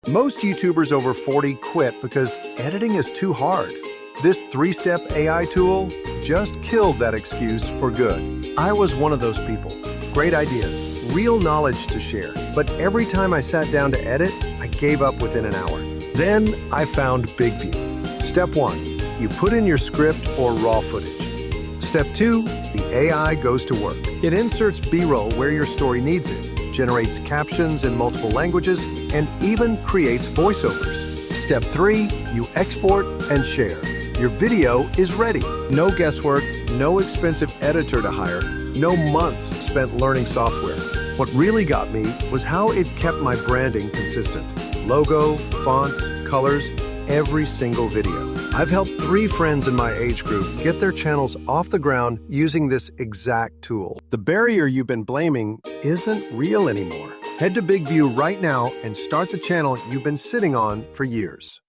Most YouTubers over 40 quit because editing is too hard. This 3-step AI tool just killed that excuse for good. I was one of those people. Great ideas, real knowledge to share, but every time I sat down to edit, I gave up within an hour. Then I found BIGVU. Step 1, you put in your script or raw footage. Step 2, the AI goes to work. It inserts B-roll where your story needs it, generates captions in multiple languages, and even creates voiceovers. Step 3, you export and share. Your video is ready. No guesswork, no expensive editor to hire, no months spent learning software. What really got me was how it kept my branding consistent. Logo, fonts, colors, every single video. I've helped 3 friends in my age group get their channels off the ground using this exact tool. The barrier you've been blaming isn't real anymore. Head to BIGVU right now and start the channel you've been sitting on for years.